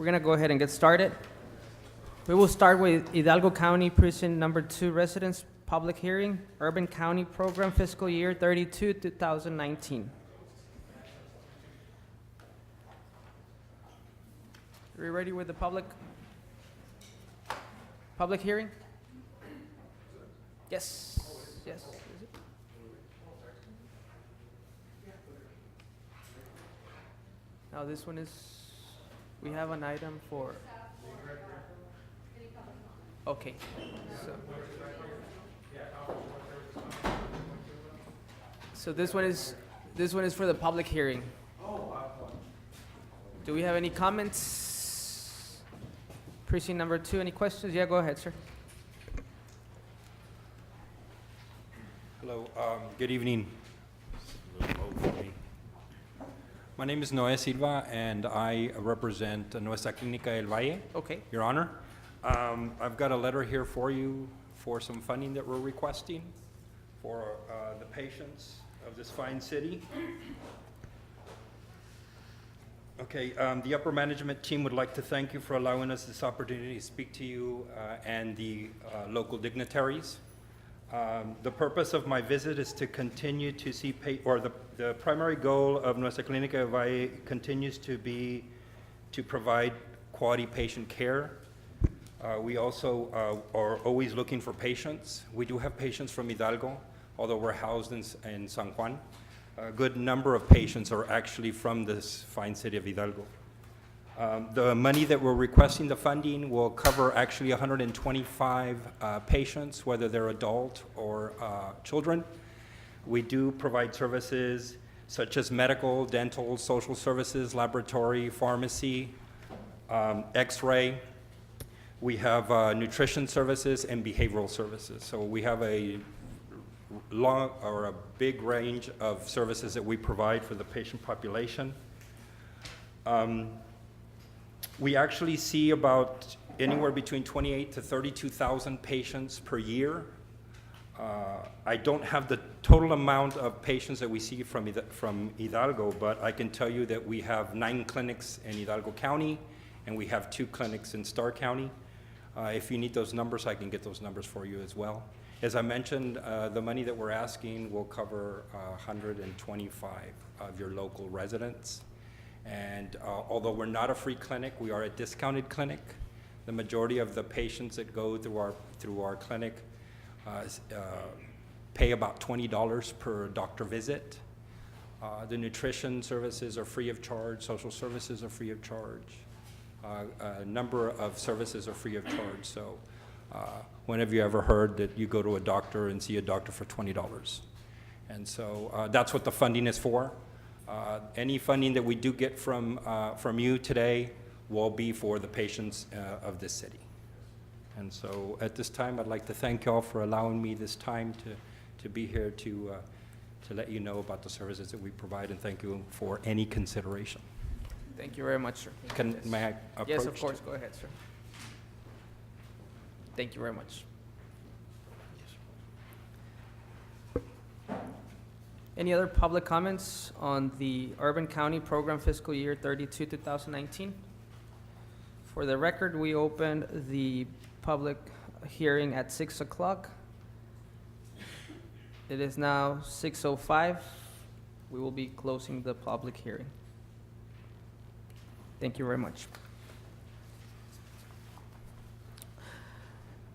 We're going to go ahead and get started. We will start with Hidalgo County Precinct Number 2 Residents Public Hearing, Urban County Program Fiscal Year 32, 2019. Are we ready with the public hearing? Yes. Yes. Is it? Now this one is, we have an item for, okay, so this one is for the public hearing. Do we have any comments? Precinct number 2, any questions? Yeah, go ahead, sir. Hello, good evening. My name is Noé Silva, and I represent Nuestra Clínica del Valle. Okay. Your Honor, I've got a letter here for you for some funding that we're requesting for the patients of this fine city. Okay, the upper management team would like to thank you for allowing us this opportunity to speak to you and the local dignitaries. The purpose of my visit is to continue to see, the primary goal of Nuestra Clínica del Valle continues to be to provide quality patient care. We also are always looking for patients. We do have patients from Hidalgo, although we're housed in San Juan. A good number of patients are actually from this fine city of Hidalgo. The money that we're requesting, the funding, will cover actually 125 patients, whether they're adult or children. We do provide services such as medical, dental, social services, laboratory, pharmacy, x-ray. We have nutrition services and behavioral services. So we have a big range of services that we provide for the patient population. We actually see about anywhere between 28 to 32,000 patients per year. I don't have the total amount of patients that we see from Hidalgo, but I can tell you that we have 9 clinics in Hidalgo County, and we have 2 clinics in Starr County. If you need those numbers, I can get those numbers for you as well. As I mentioned, the money that we're asking will cover 125 of your local residents. And although we're not a free clinic, we are a discounted clinic. The majority of the patients that go through our clinic pay about $20 per doctor visit. The nutrition services are free of charge. Social services are free of charge. A number of services are free of charge. So when have you ever heard that you go to a doctor and see a doctor for $20? And so that's what the funding is for. Any funding that we do get from you today will be for the patients of this city. And so at this time, I'd like to thank you all for allowing me this time to be here to let you know about the services that we provide, and thank you for any consideration. Thank you very much, sir. May I approach? Yes, of course. Go ahead, sir. Thank you very much. Any other public comments on the Urban County Program Fiscal Year 32, 2019? For the record, we opened the public hearing at 6 o'clock. It is now 6:05. We will be closing the public hearing. Thank you very much.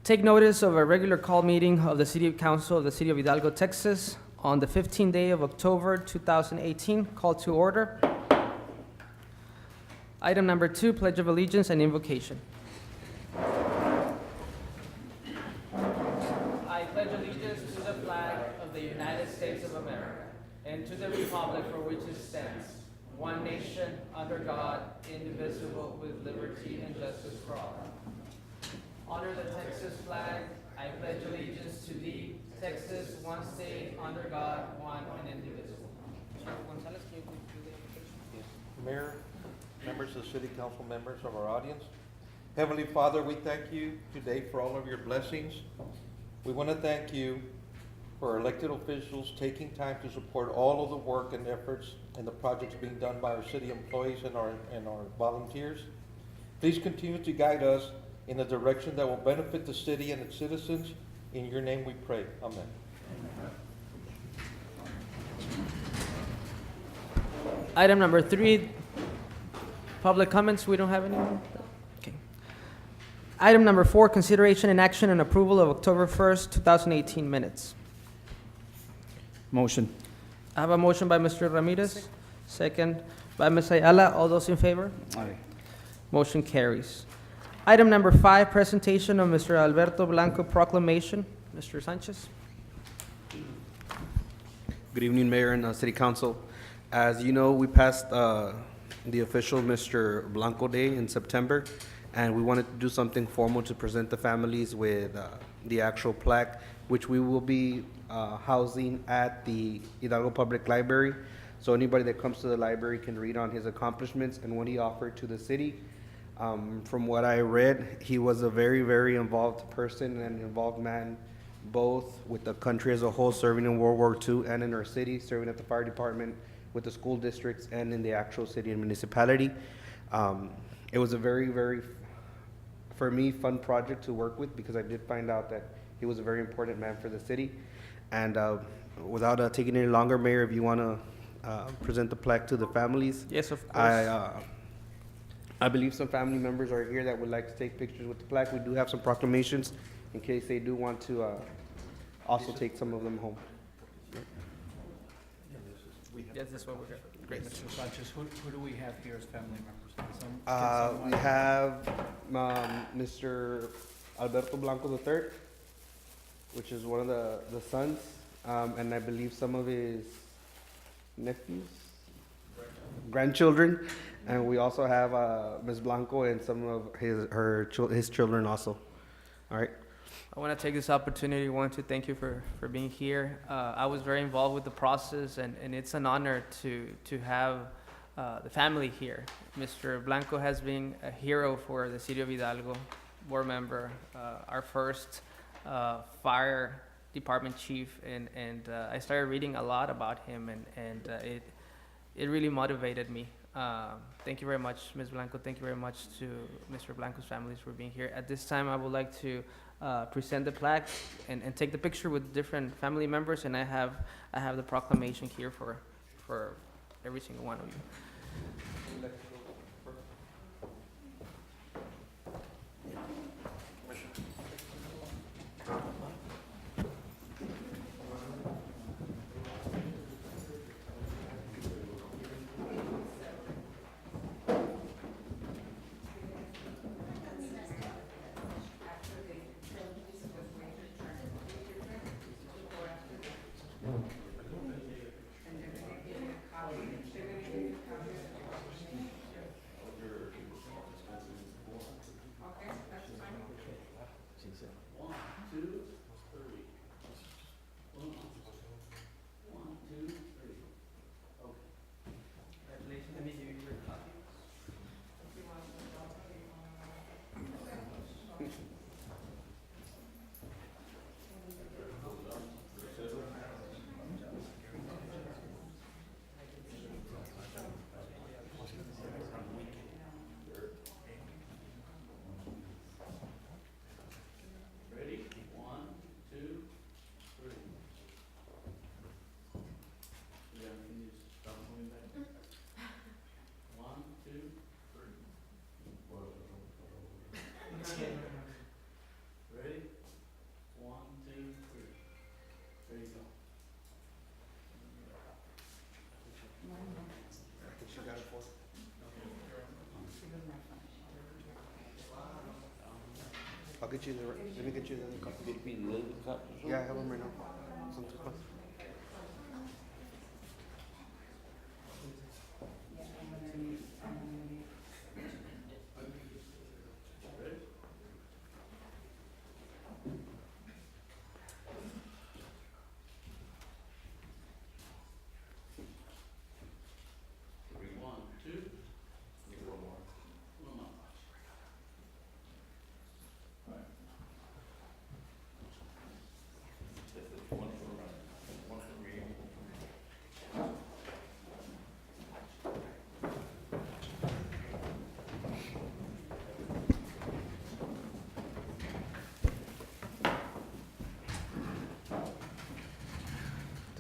Take notice of a regular call meeting of the City Council of the City of Hidalgo, Texas, on the 15th day of October 2018. Call to order. Item number 2, Pledge of Allegiance and Invocation. I pledge allegiance to the flag of the United States of America and to the republic for which it stands, one nation, under God, indivisible, with liberty and justice for all. Honor the Texas flag. I pledge allegiance to thee, Texas, one state, under God, one and indivisible. Gonzalez, can you do the invocation? Mayor, members of City Council, members of our audience. Heavenly Father, we thank you today for all of your blessings. We want to thank you for our elected officials taking time to support all of the work and efforts and the projects being done by our city employees and our volunteers. Please continue to guide us in a direction that will benefit the city and its citizens. In your name we pray. Amen. Item number 3, public comments. We don't have any. Okay. Item number 4, consideration and action and approval of October 1st, 2018 minutes. Motion. I have a motion by Mr. Ramirez, second by Ms. Ayala. All those in favor? Aye. Motion carries. Item number 5, presentation of Mr. Alberto Blanco proclamation. Mr. Sanchez. Good evening, Mayor and City Council. As you know, we passed the official Mr. Blanco Day in September, and we wanted to do something formal to present the families with the actual plaque, which we will be housing at the Hidalgo Public Library. So anybody that comes to the library can read on his accomplishments and what he offered to the city. From what I read, he was a very, very involved person and involved man, both with the country as a whole, serving in World War II, and in our city, serving at the fire department, with the school districts, and in the actual city and municipality. It was a very, very, for me, fun project to work with, because I did find out that he was a very important man for the city. And without taking any longer, Mayor, if you want to present the plaque to the families. Yes, of course. I believe some family members are here that would like to take pictures with the plaque. We do have some proclamations in case they do want to also take some of them home. Yes, this one we're good. Great, Mr. Sanchez, who do we have here as family members? Can We have Mr. Alberto Blanco III, which is one of the sons, and I believe some of his nephews, grandchildren, and we also have Ms. Blanco and some of his children also. All right. I want to take this opportunity, to thank you for being here. I was very involved with the process, and it's an honor to have the family here. Mr. Blanco has been a hero for the city of Hidalgo, board member, our first fire department chief, and I started reading a lot about him, and it really motivated me. Thank you very much, Ms. Blanco. Thank you very much to Mr. Blanco's families for being here. At this time, I would like to present the plaque and take the picture with different family members, and I have the proclamation here for every single one of you. I'll get you let me get you the other copy. Yeah, I have them right now. Some too close.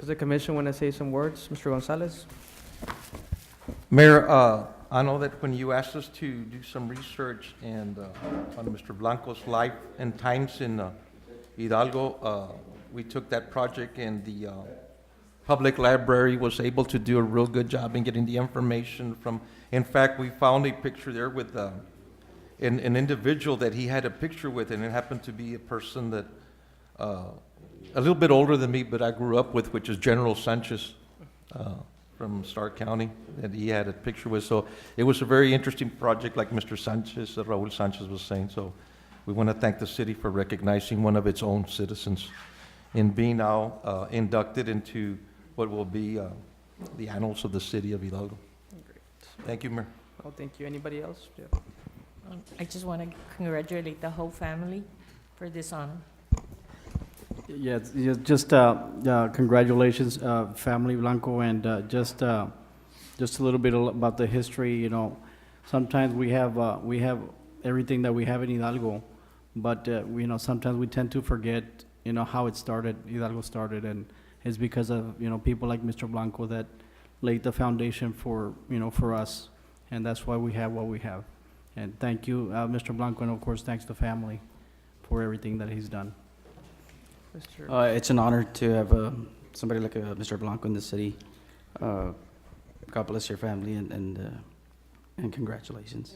Does the commission want to say some words? Mr. Gonzalez? Mayor, I know that when you asked us to do some research and on Mr. Blanco's life and times in Hidalgo, we took that project and the public library was able to do a real good job in getting the information from. In fact, we found a picture there with an individual that he had a picture with, and it happened to be a person that a little bit older than me, but I grew up with, which is General Sanchez from Stark County, that he had a picture with. So it was a very interesting project, like Mr. Sanchez, Raul Sanchez was saying. So we want to thank the city for recognizing one of its own citizens in being now inducted into what will be the annals of the city of Hidalgo. Great. Thank you, Mayor. Oh, thank you. Anybody else? Yeah. I just want to congratulate the whole family for this honor. Yes, just congratulations, family Blanco, and just a little bit about the history. You know, sometimes we have everything that we have in Hidalgo, but sometimes we tend to forget how it started. Hidalgo started, and it's because of people like Mr. Blanco that laid the foundation for us, and that's why we have what we have. And thank you, Mr. Blanco, and of course thanks the family for everything that he's done. Mr. It's an honor to have somebody like Mr. Blanco in the city. God bless your family and congratulations.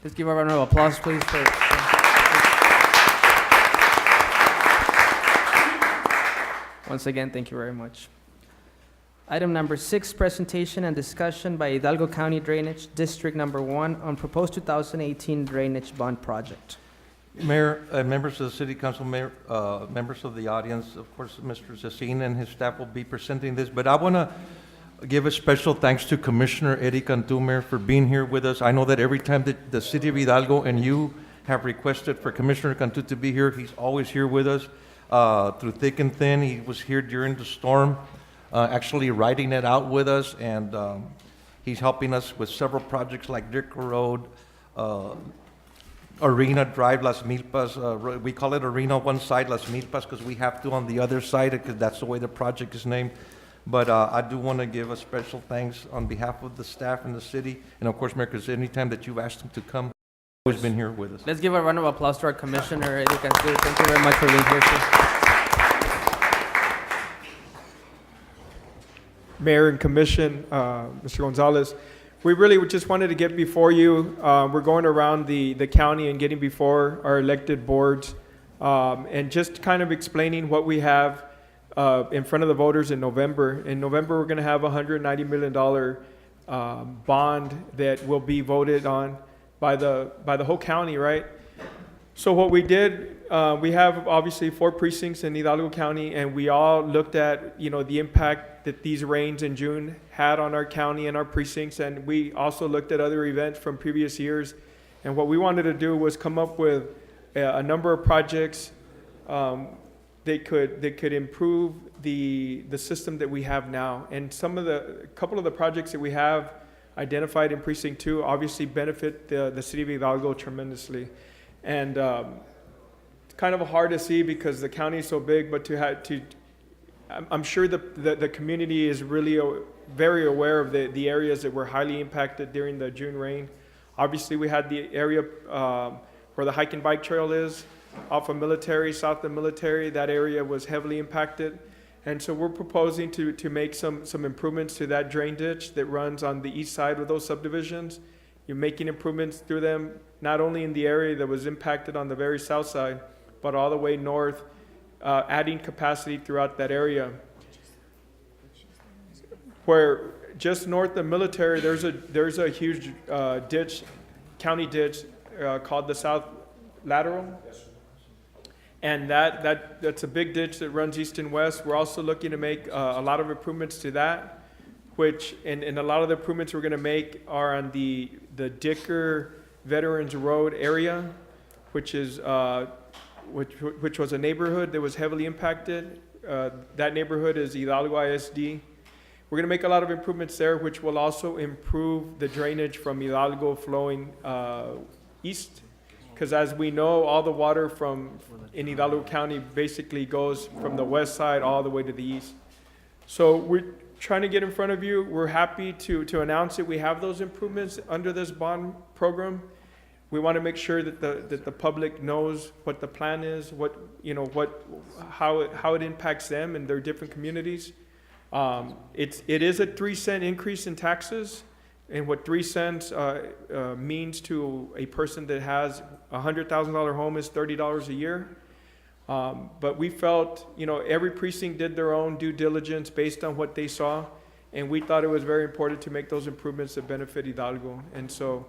Let's give a round of applause, please. Once again, thank you very much. Item number 6, presentation and discussion by Hidalgo County Drainage District Number 1 on proposed 2018 drainage bond project. Mayor, members of the City Council, Mayor, members of the audience, of course, Mr. Cecina and his staff will be presenting this, but I want to give a special thanks to Commissioner Eddie Cantu, Mayor, for being here with us. I know that every time that the City of Hidalgo and you have requested for Commissioner Cantu to be here, he's always here with us through thick and thin. He was here during the storm, actually writing it out with us, and he's helping us with several projects like Dick Road, Arena Drive, Las Milpas. We call it Arena on one side, Las Milpas, because we have to on the other side, because that's the way the project is named. But I do want to give a special thanks on behalf of the staff and the city, and of course, Mayor, because anytime that you've asked him to come, he's always been here with us. Let's give a round of applause to our commissioner, Eddie Cantu. Thank you very much for being here, sir. Mayor and Commission, Mr. Gonzalez, we really just wanted to get before you. We're going around the county and getting before our elected boards and just kind of explaining what we have in front of the voters in November. In November, we're going to have a $190 million bond that will be voted on by the whole county, right? So what we did, we have obviously 4 precincts in Hidalgo County, and we all looked at the impact that these rains in June had on our county and our precincts, and we also looked at other events from previous years. And what we wanted to do was come up with a number of projects that could improve the system that we have now. And a couple of the projects that we have identified in Precinct 2 obviously benefit the city of Hidalgo tremendously. And it's kind of hard to see because the county is so big, but I'm sure the community is really very aware of the areas that were highly impacted during the June rain. Obviously, we had the area where the hike and bike trail is, off of Military, south of Military. That area was heavily impacted. And so we're proposing to make some improvements to that drain ditch that runs on the east side of those subdivisions. You're making improvements through them, not only in the area that was impacted on the very south side, but all the way north, adding capacity throughout that area. Where just north of Military, there's a huge ditch, county ditch called the South Lateral. And that's a big ditch that runs east and west. We're also looking to make a lot of improvements to that, and a lot of the improvements we're going to make are on the Dicker Veterans Road area, which was a neighborhood that was heavily impacted. That neighborhood is Hidalgo ISD. We're going to make a lot of improvements there, which will also improve the drainage from Hidalgo flowing east. Because as we know, all the water in Hidalgo County basically goes from the west side all the way to the east. So we're trying to get in front of you. We're happy to announce that we have those improvements under this bond program. We want to make sure that the public knows what the plan is, how it impacts them and their different communities. It is a 3-cent increase in taxes, and what 3 cents means to a person that has a $100,000 home is $30 a year. But we felt, every precinct did their own due diligence based on what they saw, and we thought it was very important to make those improvements that benefit Hidalgo. And so,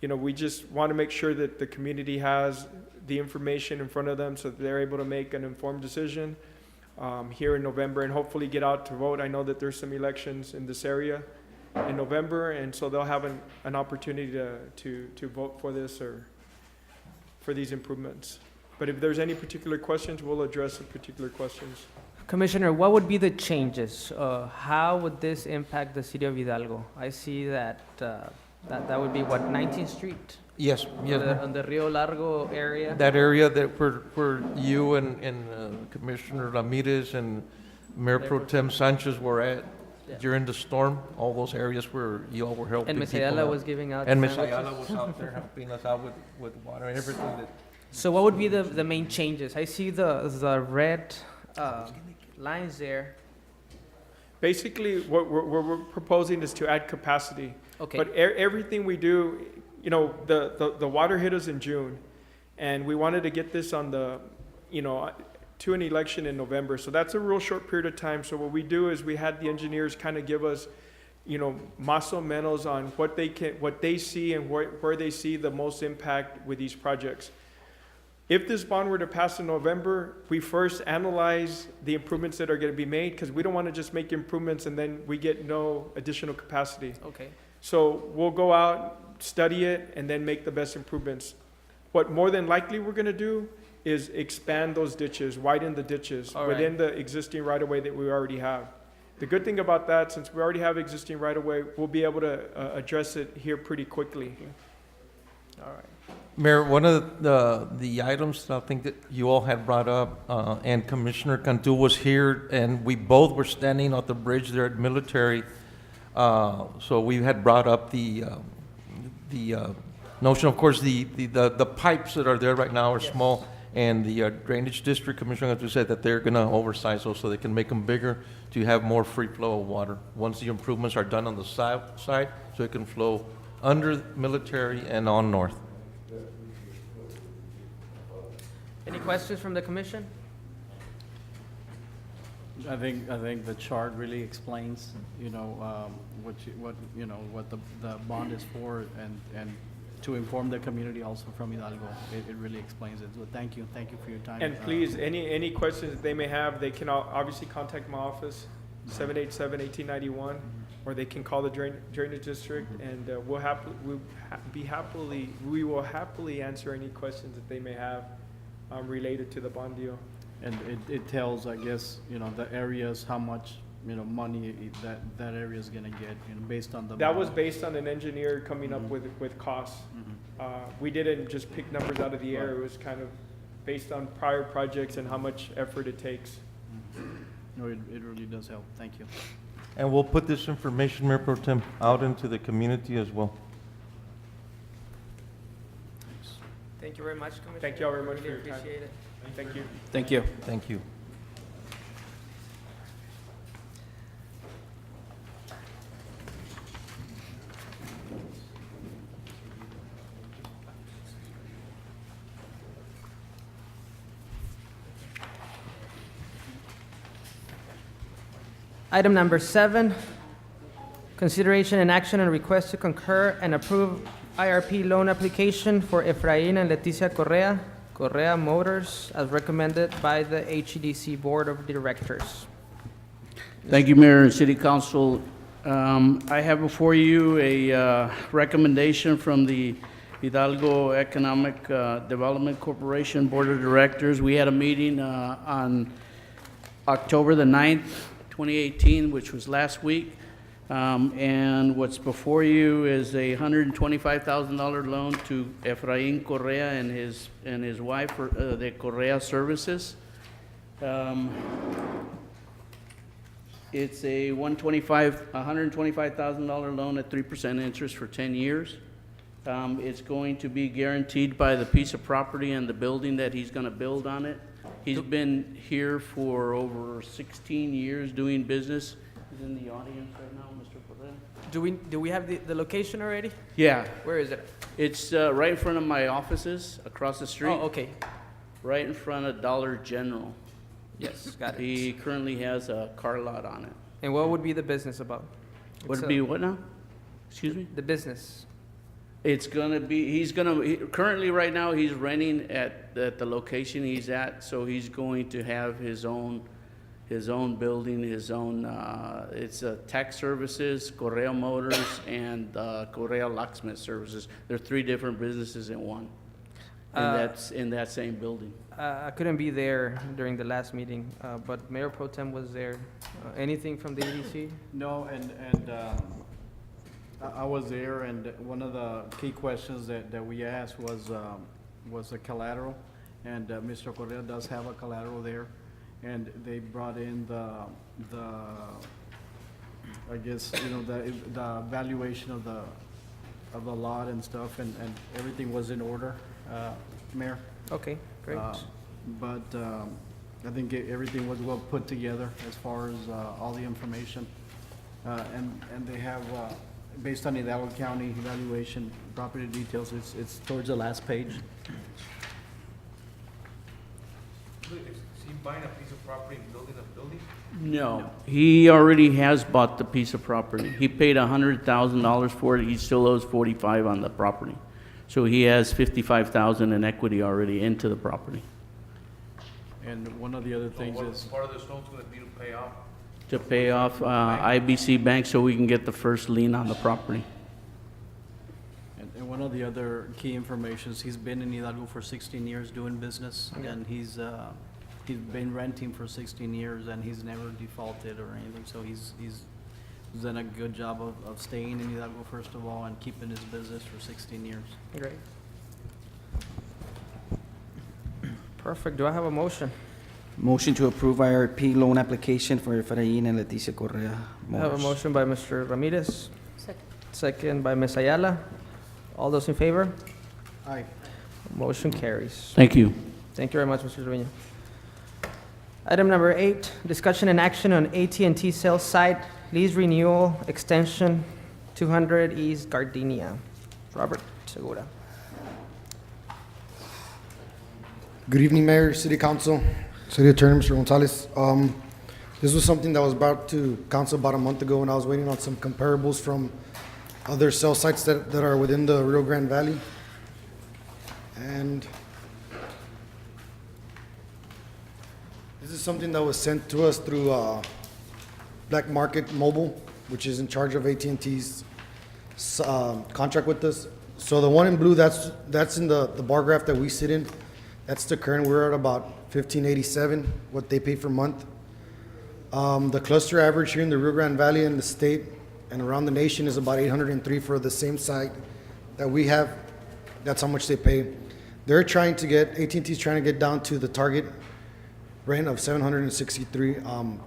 we just want to make sure that the community has the information in front of them so that they're able to make an informed decision here in November and hopefully get out to vote. I know that there's some elections in this area in November, and so they'll have an opportunity to vote for this or for these improvements. But if there's any particular questions, we'll address the particular questions. Commissioner, what would be the changes? How would this impact the city of Hidalgo? I see that that would be what, 19th Street? Yes, yes, Mayor. On the Rio Largo area? That area that where you and Commissioner Ramirez and Mayor Pro Tem Sanchez were at Yeah. during the storm, all those areas where you all were helping And people Mesayala out. was giving out And Ms. sandwiches? Ayala was out there helping us out with water and everything that. So what would be the main changes? I see the red lines there. Basically, what we're proposing is to add capacity. Okay. But everything we do, the water hit us in June, and we wanted to get this on to an election in November. So that's a real short period of time. So what we do is we had the engineers kind of give us, más o menos on what they see and where they see the most impact with these projects. If this bond were to pass in November, we first analyze the improvements that are going to be made, because we don't want to just make improvements and then we get no additional capacity. Okay. So we'll go out, study it, and then make the best improvements. What more than likely we're going to do is expand those ditches, widen the ditches All right. within the existing right-of-way that we already have. The good thing about that, since we already have existing right-of-way, we'll be able to address it here pretty quickly. All right. Mayor, one of the items that I think that you all had brought up, and Commissioner Cantu was here, and we both were standing at the bridge there at Military. So we had brought up the notion, of course, the pipes that are there right now are small, and the Drainage District Commissioner Cantu said that they're gonna oversize those so they can make them bigger to have more free flow of water once the improvements are done on the south side, so it can flow under Military and on north. Any questions from the commission? I think the chart really explains, what the bond is for, and to inform the community also from Hidalgo. It really explains it. So thank you for your time. And please, any questions that they may have, they can obviously contact my office, 787-1891, or they can call the Drainage District, and we will happily answer any questions that they may have related to the bond deal. And it tells, I guess, the areas, how much, money that area is gonna get, based on the. That was based on an engineer coming up with costs. Mhm. We didn't just pick numbers out of the air. It was kind of based on prior projects and how much effort it takes. No, it really does help. Thank you. And we'll put this information, Mayor Pro Tem, out into the community as well. Thank you very much, Commissioner. Thank you all very much for Really your time. appreciate it. Thank you. Thank you. Thank you. Item number 7, consideration and action on request to concur and approve IRP loan application for Efrain and Leticia Correa Motors, as recommended by the HEDC Board of Directors. Thank you, Mayor and City Council. I have before you a recommendation from the Hidalgo Economic Development Corporation Board of Directors. We had a meeting on October the 9th, 2018, which was last week. And what's before you is a $125,000 loan to Efrain Correa and his wife for the Correa Services. It's a $125,000 loan at 3% interest for 10 years. It's going to be guaranteed by the piece of property and the building that he's gonna build on it. He's been here for over 16 years doing business. He's in the audience right now, Mr. Correa. Do we have the location already? Yeah, Where is it? it's right in front of my offices, across the street. Oh, okay. Right in front of Dollar General. Yes, got it. He currently has a car lot on it. And what would be the business about? Would It's, it be what now? Excuse me? The business. It's gonna be, currently right now, he's renting at the location he's at, so he's going to have his own building, his own, it's tax services, Correa Motors, and Correa Locksmith Services. They're three different businesses in one. And that's in that same building. I couldn't be there during the last meeting, but Mayor Pro Tem was there. Anything from the EDC? No, and I was there, and one of the key questions that we asked was the collateral, and Mr. Correa does have a collateral there, and they brought in the I guess, you know, the valuation of the lot and stuff, and everything was in order, Mayor. Okay, great. But I think everything was well put together as far as all the information. And they have, based on the Hidalgo County evaluation, property details, it's towards the last page. Is he buying a piece of property and building a building? No, he already has bought the piece of property. He paid $100,000 for it. He still owes 45 on the property. So he has 55,000 in equity already into the property. And one of the other things is, Part of this loan's gonna be to pay off. To pay off IBC Bank so we can get the first lien on the property. and one of the other key informations, he's been in Hidalgo for 16 years doing business, and he's been renting for 16 years, and he's never defaulted or anything, so he's done a good job of staying in Hidalgo, first of all, and keeping his business for 16 years. Great. Perfect. Do I have a motion? Motion to approve IRP loan application for Efrain and Leticia Correa I have a Motors. motion by Mr. Ramirez, Second. second by Ms. Ayala. All those in favor? Aye. Motion carries. Thank you. Thank you very much, Mr. Trevino. Item number 8, discussion and action on AT&T sales site, lease renewal, extension, 200 East Gardenia. Robert Segura. Good evening, Mayor, City Council, City Attorney, Mr. Gonzalez. This was something that was brought to council about a month ago, and I was waiting on some comparables from other cell sites that are within the Rio Grande Valley. And this is something that was sent to us through Black Market Mobile, which is in charge of AT&T's contract with us. So the one in blue, that's in the bar graph that we sit in. That's the current. We're at about $15.87, what they pay per month. The cluster average here in the Rio Grande Valley and the state and around the nation is about $803 for the same site that we have. That's how much they pay. They're trying to get, AT&T's trying to get down to the target rent of $763.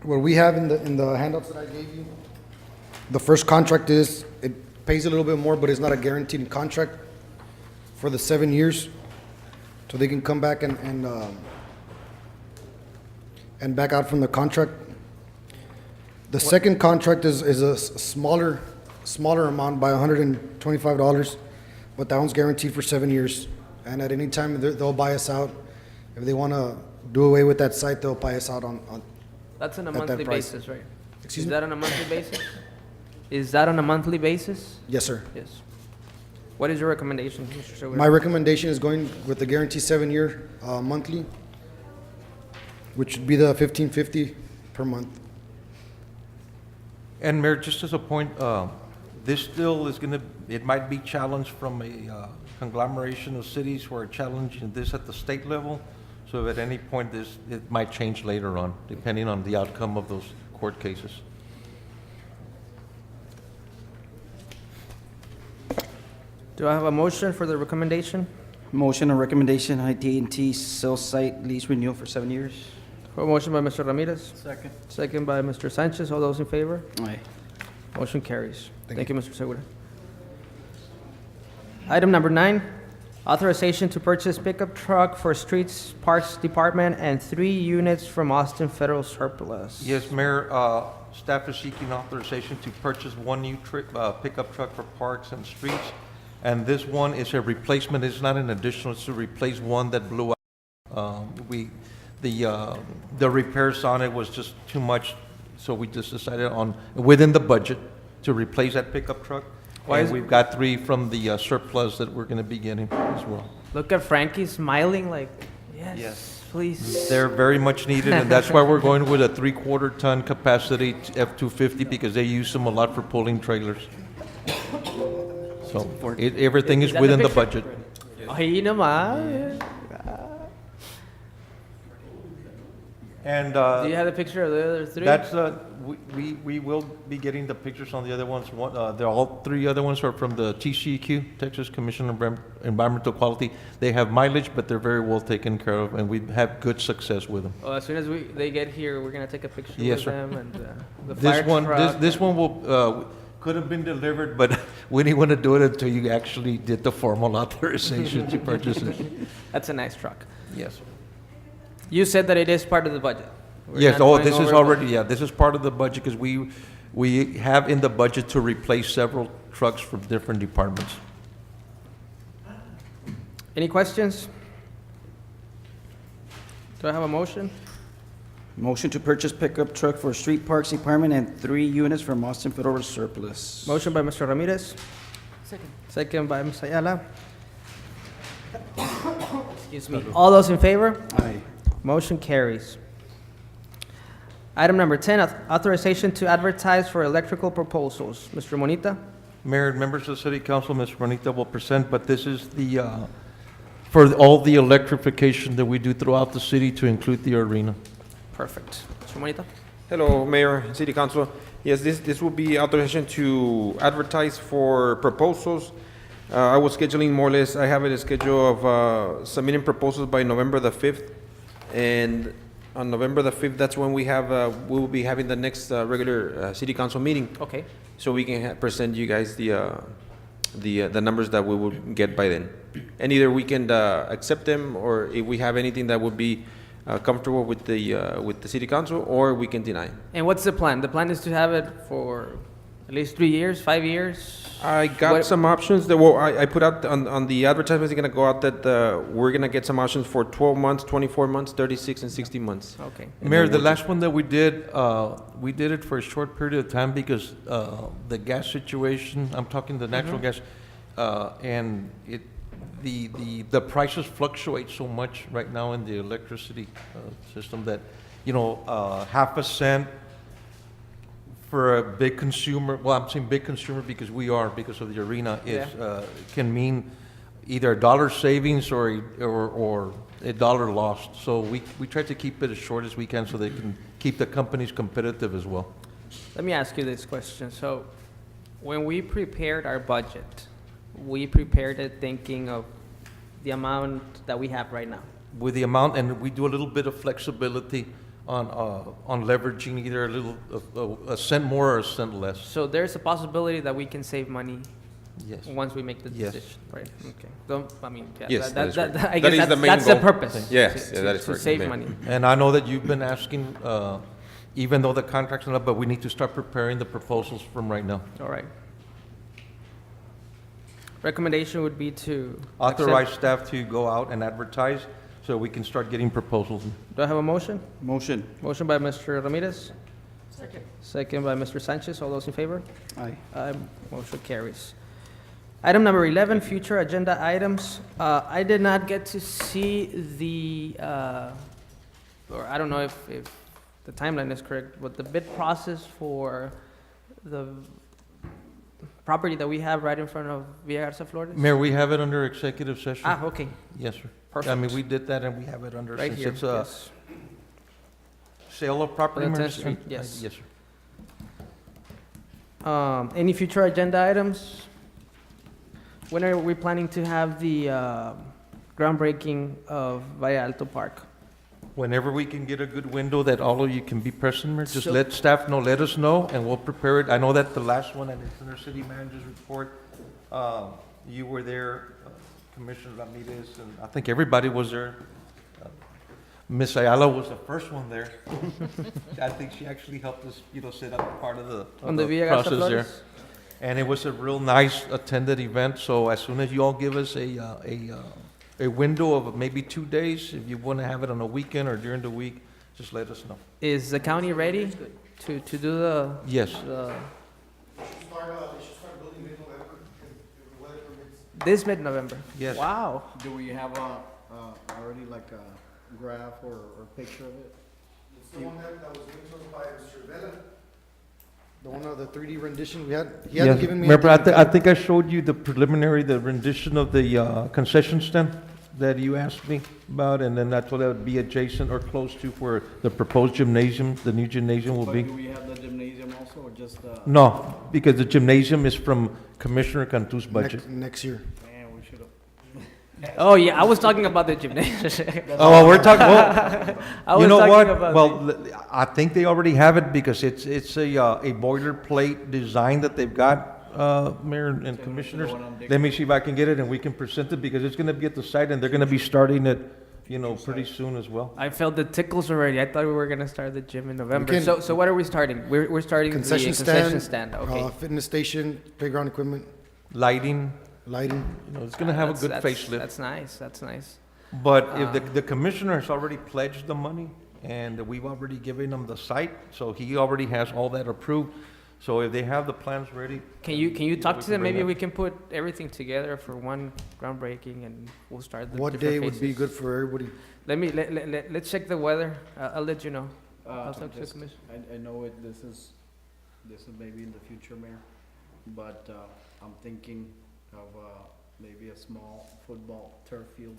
What we have in the handouts that I gave you, the first contract is, it pays a little bit more, but it's not a guaranteed contract for the 7 years. So they can come back and back out from the contract. The second contract is a smaller amount by $125, but that one's guaranteed for 7 years. And at any time, they'll buy us out. If they want to do away with that site, they'll buy us out on That's on a At that monthly price. basis, right? Excuse Is me? that on a monthly basis? Is that on a monthly basis? Yes, sir. Yes. What is your recommendation, Mr. Segura? My recommendation is going with the guarantee 7-year monthly, which would be the $15.50 per month. And Mayor, just as a point, this still is gonna, it might be challenged from a conglomeration of cities who are challenging this at the state level. So at any point, it might change later on, depending on the outcome of those court cases. Do I have a motion for the recommendation? Motion and recommendation, AT&T cell site lease renewal for 7 years. A motion by Mr. Ramirez, Second. second by Mr. Sanchez. All those in favor? Aye. Motion carries. Thank you, Mr. Segura. Item number 9, authorization to purchase pickup truck for Streets Parks Department and 3 units from Austin Federal Surplus. Yes, Mayor, staff is seeking authorization to purchase one new pickup truck for parks and streets. And this one is a replacement, it's not an additional, it's to replace one that blew out. The repairs on it was just too much, so we just decided on, within the budget, to replace that pickup truck. Why And is- we've got 3 from the surplus that we're gonna be getting as well. Look at Frankie smiling like, Yes. yes, please. They're very much needed, and that's why we're going with a 3/4 ton capacity F-250, because they use them a lot for pulling trailers. So, everything Is is that the within the picture? budget. Ay, naman. And, Do you have the picture of the other 3? that's, we will be getting the pictures on the other ones. They're all 3 other ones are from the TCEQ, Texas Commission on Environmental Quality. They have mileage, but they're very well taken care of, and we have good success with them. As soon as they get here, we're gonna take a picture Yes, with sir. them and the fire This one, truck. this one will, could have been delivered, but we didn't want to do it until you actually did the formal authorization to purchase it. That's a nice truck. Yes. You said that it is part of the budget. We're Yes, not going this is over already, yeah, this is part of the budget, because we have in the budget to replace several trucks from different departments. Any questions? Do I have a motion? Motion to purchase pickup truck for Street Parks Department and 3 units from Austin Federal Surplus. Motion by Mr. Ramirez. Second by Ms. Ayala. Excuse me. All those in favor? Aye. Motion carries. Item number 10, authorization to advertise for electrical proposals. Mr. Monita? Mayor and members of the City Council, Ms. Juanita will present, but this is for all the electrification that we do throughout the city to include the arena. Perfect. Mr. Monita? Hello, Mayor and City Council. Yes, this will be authorization to advertise for proposals. I was scheduling more or less, I have a schedule of submitting proposals by November the 5th. And on November the 5th, that's when we will be having the next regular City Council meeting. Okay. So we can present you guys the numbers that we will get by then. And either we can accept them, or if we have anything that would be comfortable with the City Council, or we can deny. And what's the plan? The plan is to have it for at least 3 years, 5 years? I got What- some options that, well, I put out on the advertisements, it's gonna go out that we're gonna get some options for 12 months, 24 months, 36, and 60 months. Okay. Mayor, the last one that we did it for a short period of time because the gas situation, I'm talking the natural gas, and the prices fluctuate so much right now in the electricity system that, half a cent for a big consumer, well, I'm saying big consumer because because of the arena, can mean either a dollar savings or a dollar lost. So we try to keep it as short as we can so they can keep the companies competitive as well. Let me ask you this question. So, when we prepared our budget, we prepared it thinking of the amount that we have right now. With the amount, and we do a little bit of flexibility on leveraging either a cent more or a cent less. So there's a possibility that we can save money Yes. once we make the Yes. decision, right? Okay. Don't, I mean, yeah, Yes, that is correct. I That guess is the main that's the goal. purpose. Yes, to- yeah, that is to correct, save Mayor. money. And I know that you've been asking, even though the contract's not up, but we need to start preparing the proposals from right now. All right. Recommendation would be to Authorize accept- staff to go out and advertise so we can start getting proposals. Do I have a motion? Motion. Motion by Mr. Ramirez. Second by Mr. Sanchez. All those in favor? Aye. Motion carries. Item number 11, future agenda items. I did not get to see or I don't know if the timeline is correct, but the bid process for the property that we have right in front of Villa Garza Flores? Mayor, we have it under executive session. Okay, Yes, sir. perfect. I mean, we did that and we have it under, Right since here, it's a yes. sale of property. On Mayor? 10th Street, yes. Yes, sir. Any future agenda items? When are we planning to have the groundbreaking of Valle Alto Park? whenever we can get a good window that all of you can be present, Mayor, just So- let staff know, let us know, and we'll prepare it. I know that the last one, and it's in our city manager's report, you were there, Commissioner Ramirez, and I think everybody was there. Miss Ayala was the first one there. I think she actually helped us, set up part of the On the Villa Garza process there. Flores? And it was a real nice attended event, so as soon as you all give us a window of maybe 2 days, if you want to have it on a weekend or during the week, just let us know. Is the county ready to do the? Yes. the- They should start building mid-November, if the weather permits. This mid-November? Yes. Wow. Do we have already like a graph or picture of it? It's the one that was given to us by Mr. Vela. The one of the 3D rendition we had. He hadn't given me. Remember, anything. I think I showed you the preliminary, the rendition of the concession stand that you asked me about, and then I told that would be adjacent or close to where the proposed gymnasium, the new gymnasium will But be. do we have the gymnasium also, or just, No, because the gymnasium is from Commissioner Cantu's budget. Next year. man, we should have. Oh, yeah, I was talking about the gymnasium. Oh, well, we're talking, well, I you was know talking what? about Well, I think they already have it because it's a boilerplate design that they've got, Mayor and Commissioners. one on Dick- Let me see if I can get it and we can present it because it's gonna be at the site and they're gonna be starting it, pretty soon as well. I felt the tickles already. I thought we were gonna start the gym in November. can- So what are we starting? We're starting the Concession concession stand, stand. Okay. fitness station, playground equipment, Lighting, lighting. it's gonna have a good That's- facelift. That's nice. That's nice. But if the commissioner has already pledged the money, and we've already given him the site, so he already has all that approved. So if they have the plans ready. Can you talk we to can them? bring Maybe that. we can put everything together for one groundbreaking, and we'll start the What different day would be phases. good for everybody? Let's check the weather. I'll let you know. I'll talk to the Just- commission. I know this is maybe in the future, Mayor, but, I'm thinking of, maybe a small football turf field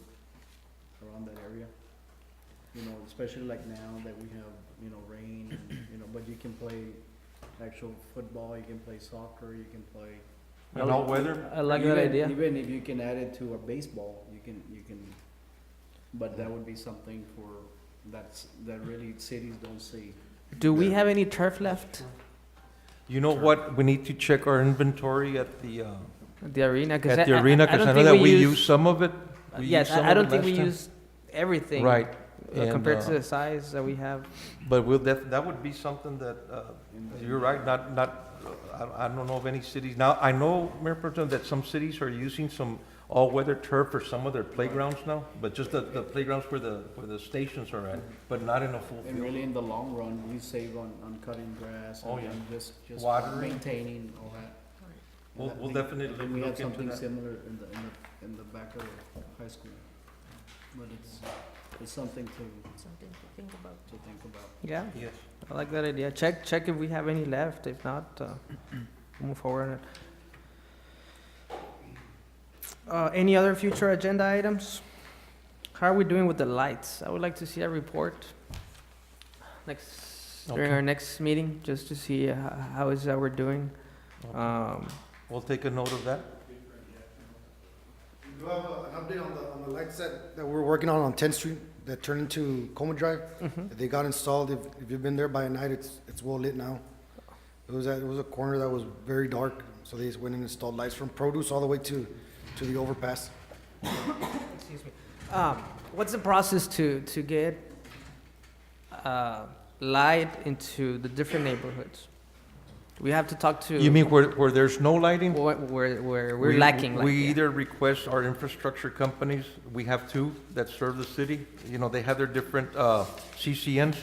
around that area. Especially like now that we have, rain, and, but you can play actual football, you can play soccer, you can play. And all weather? I like that Even- idea. Even if you can add it to a baseball, you can, but that would be something that really cities don't see. Do we have any turf left You know what? We need to check our inventory at the at the arena? 'Cause arena, don't because I know think that we use some of it. We Yes, used some I of don't it think we last time. use everything. Right. And, Compared to the size that we have. But that would be something that, you're right, I don't know of any cities. Now, I know, Mayor Pro Tem, that some cities are using some all-weather turf for some of their playgrounds now, but just the playgrounds where the stations are at, but not in a full And field. really, in the long run, you save on cutting grass Oh, and yeah. and just Watering. maintaining all that. We'll And I think- definitely and we look had into something that. similar in the back of the high school. But it's something Something to think about. to think about. Yeah, Yes. I like that idea. Check if we have any left. If not, we'll move forward on it. Any other future agenda items? How are we doing with the lights? I would like to see a report during Okay. our next meeting, just to see how is that we're doing. We'll take a note of that. We do have an update on the light set that we're working on 10th Street that turned into Coma Drive. They got installed. If you've been there by night, it's well lit now. It was a corner that was very dark, so they just went and installed lights from produce all the way to the overpass. Excuse me. What's the process to get light into the different neighborhoods? We have to talk to. You mean where there's no lighting? Where we're We- lacking light? We yeah. either request our infrastructure companies, we have two that serve the city, they have their different CCNs.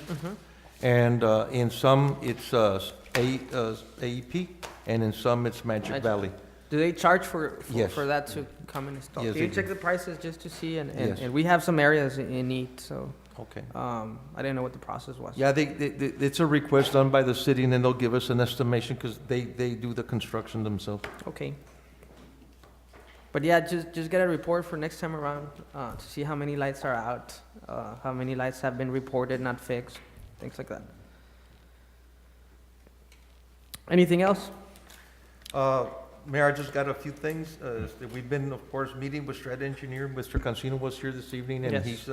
And in some, it's AEP, and in some, it's Magic Magic. Valley. Do they charge for Yes. that to come and install? Yes, Can you they check do. the prices just to see? And Yes. and we have some areas in need, so Okay. I didn't know what the process was. Yeah, it's a request done by the city, and then they'll give us an estimation, because they do the construction themselves. Okay. But yeah, just get a report for next time around to see how many lights are out, how many lights have been reported, not fixed, things like that. Anything else? Mayor, I just got a few things. We've been, of course, meeting with Strat Engineer. Mr. Cancino was here this evening, and Yes.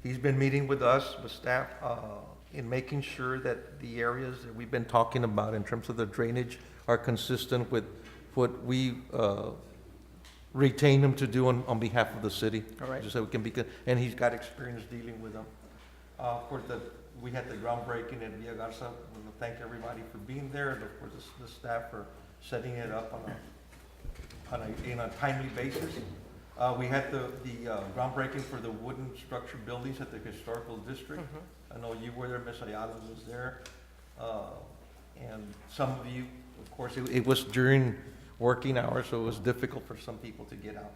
He's been meeting with us, with staff, in making sure that the areas that we've been talking about in terms of the drainage are consistent with what we retain him to do on behalf of the city. All right. Just so we can be, and he's got experience dealing with them. Of course, we had the groundbreaking in Villa Garza. We want to thank everybody for being there, and of course, the staff for setting it up in a timely basis. We had the groundbreaking for the wooden structured buildings at the historical district. I know you were there, Ms. Ayala was there. And some of you, of course, it was during working hours, so it was difficult for some people to get out.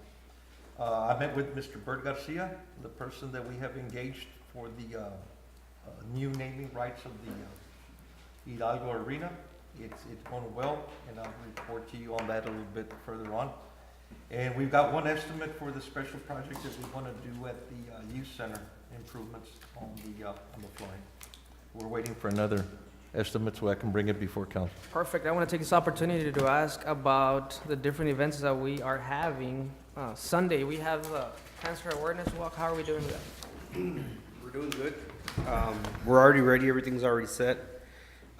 I met with Mr. Bert Garcia, the person that we have engaged for the new naming rights of the Hidalgo Arena. It's going well, and I'll report to you on that a little bit further on. And we've got one estimate for the special project that we want to do at the youth center improvements on the flooring. We're waiting for another estimate so I can bring it before council. Perfect. I want to take this opportunity to ask about the different events that we are having. Sunday, we have the Cancer Awareness Walk. How are we doing with that? We're doing good. We're already ready, everything's already set.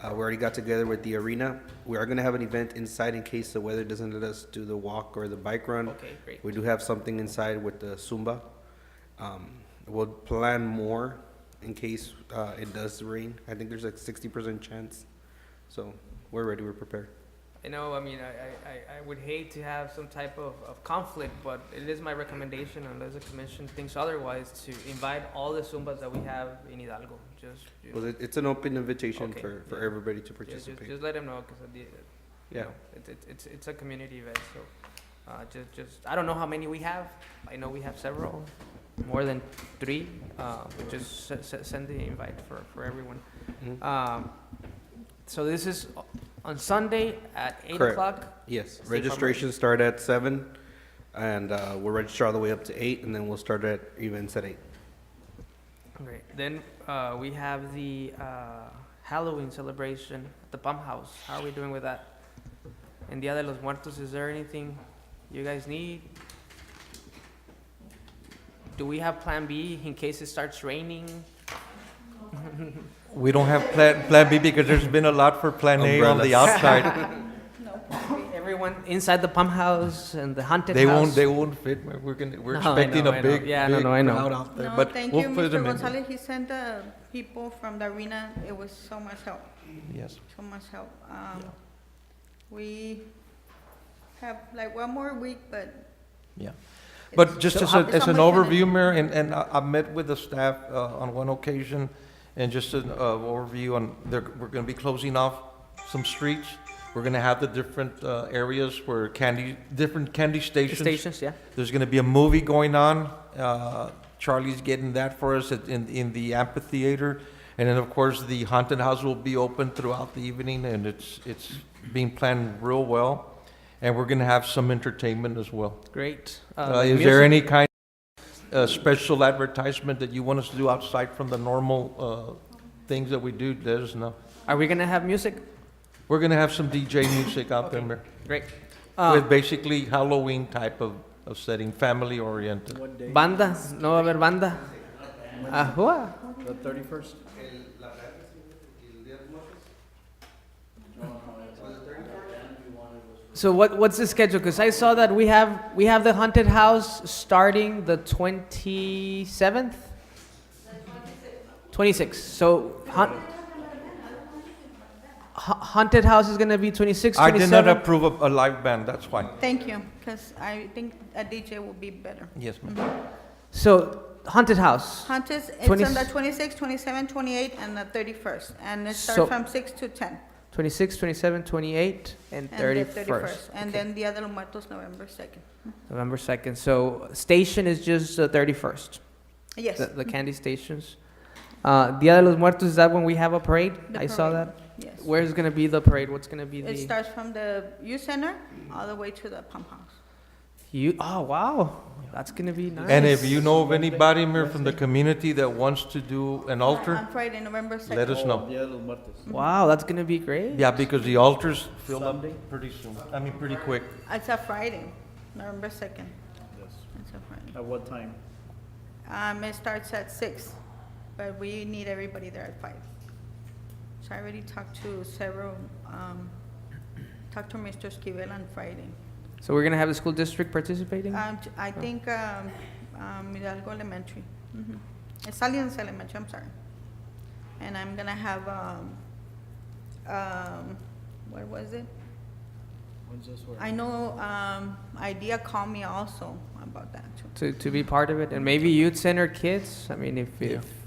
We already got together with the arena. We are gonna have an event inside in case the weather doesn't let us do the walk or the bike run. Okay, great. We do have something inside with the Zumba. We'll plan more in case it does rain. I think there's like 60% chance. So we're ready, we're prepared. I know, I mean, I would hate to have some type of conflict, but it is my recommendation, unless the commission thinks otherwise, to invite all the Zumbas that we have in Hidalgo. Just, you know, Well, it's an open invitation Okay, for yeah. everybody to just, participate. just let them know, because Yeah. it's a community event, so, I don't know how many we have. I know we have several, more than 3. Just send the invite for everyone. Mhm. So this is on Sunday at 8 Correct. o'clock? Yes, State registration start at 7, and we'll register all the way up to 8, and then we'll start at events at 8. Great. Then we have the Halloween celebration at the Pump House. How are we doing with that? And Dia de los Muertos, is there anything you guys need? Do we have Plan B in case it starts raining? We don't have Plan B because there's been a lot for Plan A on the outside. Everyone inside the Pump House and the haunted They house? won't fit. We're No, I expecting know, a I know. big Yeah, big I know. crowd out there, No, but thank we'll you, put Mr. them in. Gonzalez. He sent people from the arena. It was so much help, Yes. so much help. We have like one more week, but Yeah. But just So as how- as an almost overview, Mayor, and I met with the staff on one occasion, and just an overview on, we're going to be closing off some streets. We're going to have the different areas where different candy The stations. stations, yeah? There's going to be a movie going on. Charlie's getting that for us in the amphitheater. And then, of course, the haunted house will be open throughout the evening, and it's being planned real well. And we're going to have some entertainment as well. Great. Is there any kind of special advertisement that you want us to do outside from the normal things that we do? Let us know. Are we gonna have music? We're going to have some DJ music out there, Mayor, Great. with basically Halloween type of setting, family oriented. Banda? No va a haber banda? Ajua. The 31st? So what's the schedule? Because I saw that we have the haunted house starting the 27th? 26th. So haunted house is going to be 26th, 27th? I did not approve of a live band, that's why. thank you, because I think a DJ will be better. Yes, ma'am. So haunted house. Hunters, it's 20 on the 26th, 27th, 28th, and the 31st, and it So- starts from 6 to 10. 26, 27, 28, and And the 31st. And Okay. then Dia de los Muertos, November 2nd. November 2nd. So station is just the 31st. Yes, The candy stations. Dia de los Muertos, is that when we have a parade? The I saw parade. that. yes. Where's going to be the parade? What's going to be It the... starts from the youth center all the way to the pump house. Oh, wow. That's going to be nice. And if you know of anybody, Mayor, from the community that wants to do an altar, On Friday, November 2nd. let us know. Dia de los Muertos. Wow, that's going to be great. Yeah, because the altars fill up pretty soon. I mean, pretty quick. It's a Friday, November 2nd. Yes. It's a Friday. At what time? It starts at 6, but we need everybody there at 5. So I already talked to several, talked to Mr. Esquivel on Friday. So we're gonna have the school district participating? I think Hidalgo Elementary. It's Alliance Elementary, I'm sorry. And I'm gonna have, what was it? I know Idea called me also about that too. To be part of it, and maybe youth center kids? I mean, if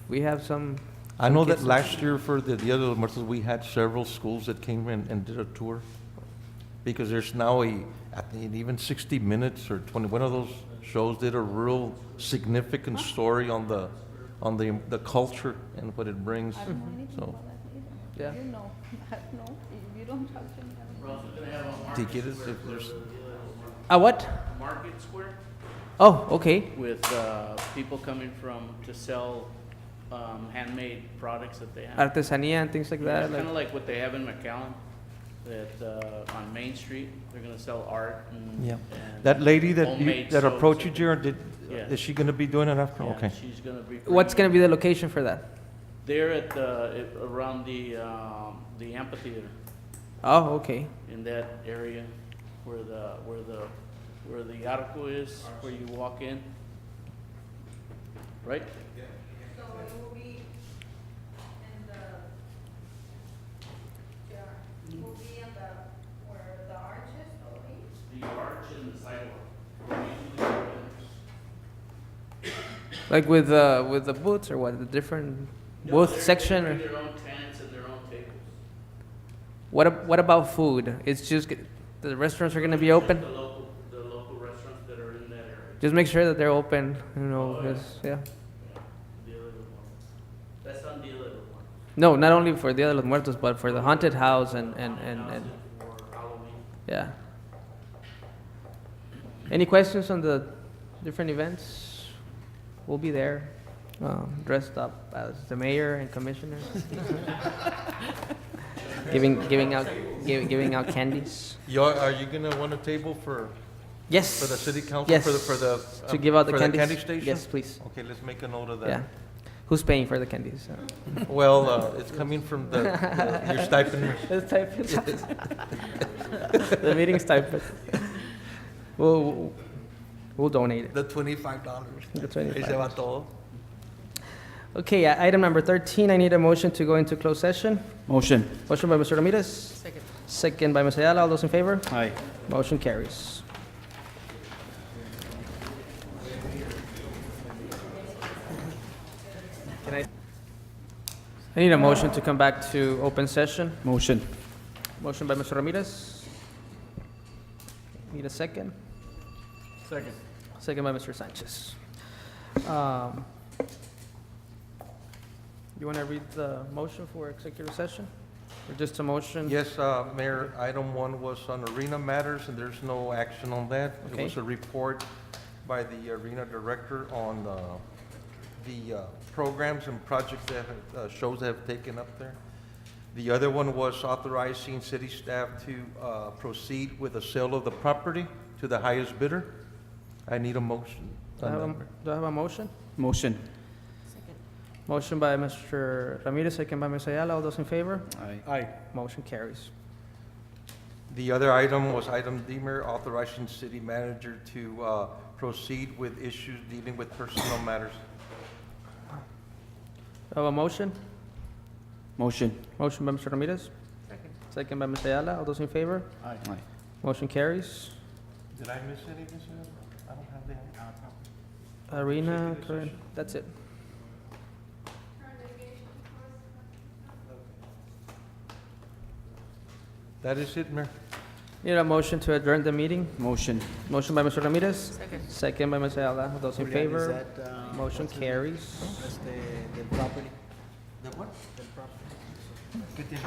we have some. I know that kids- last year for the Dia de los Muertos, we had several schools that came in and did a tour. Because there's now I think even 60 Minutes or 20, one of those shows did a real significant story on the culture and what it brings. I don't know anything So, about that either. Yeah. You know, no, if you don't talk to me, I don't know. to get it, if there's, What? Market Square Oh, okay. with people coming to sell handmade products that they have. Artesanía and things like that. Kind Like, of like what they have in McAllen, that on Main Street, they're gonna sell art and. yeah. and That lady homemade that soaps approached you, and- Jared, Yeah. is she gonna be doing it after? Yeah, Okay. she's gonna be. what's gonna be the location for that? They're at around the amphitheater, Oh, okay. in that area where the arco is, where you walk in. Right? So it will be in the, it will be in the, where the arch is, will be? The arch and the sidewalk. Like with the booths or what? The different booth section? Or? Their own tents and their own tables. What about food? It's just the restaurants are gonna be open. The local restaurants that are in that area. Just make sure that they're open. You know, 'cause, yeah. Dia de los Muertos. That's on Dia de los Muertos. No, not only for Dia de los Muertos, but for the haunted house and For Halloween. yeah. Any questions on the different events? We'll be there, dressed up as the mayor and commissioners, giving out candies. Are you gonna want a table for Yes. the city council? Yes. For the To give out the for candies. candy station? Yes, please. Okay, let's make a note of Yeah. that. Who's paying for the candies? Well, it's coming from your stipend. The stipend. The meeting stipend. We'll donate it. The $25. The $25. Ahí se va todo. Okay, item number 13, I need a motion to go into closed session. Motion. Motion by Mr. Ramirez. Second by Ms. Ayala. All those in favor? Aye. Motion carries. I need a motion to come back to open session. Motion. Motion by Mr. Ramirez. Need a second? Second. Second by Mr. Sanchez. You want to read the motion for executive session? Or just a motion? Yes, Mayor, item 1 was on arena matters, and there's no action on that. It Okay. was a report by the arena director on the programs and projects that shows that have taken up there. The other one was authorizing city staff to proceed with the sale of the property to the highest bidder. I need a motion. Do I have a motion? Motion. Motion by Mr. Ramirez, second by Ms. Ayala. All those in favor? Aye. Aye. Motion carries. The other item was item D, Mayor, authorizing city manager to proceed with issues dealing with personnel matters. Do I have a motion? Motion. Motion by Mr. Ramirez. Second by Ms. Ayala. All those in favor? Aye. Motion carries. Did I miss any, Ms. Ayala? I don't have the. Arena, current, that's it. That is it, Mayor. Need a motion to adjourn the meeting. Motion. Motion by Mr. Ramirez. Second by Ms. Ayala. All those in favor? Motion carries. That's the property. The what? The property. Good thing.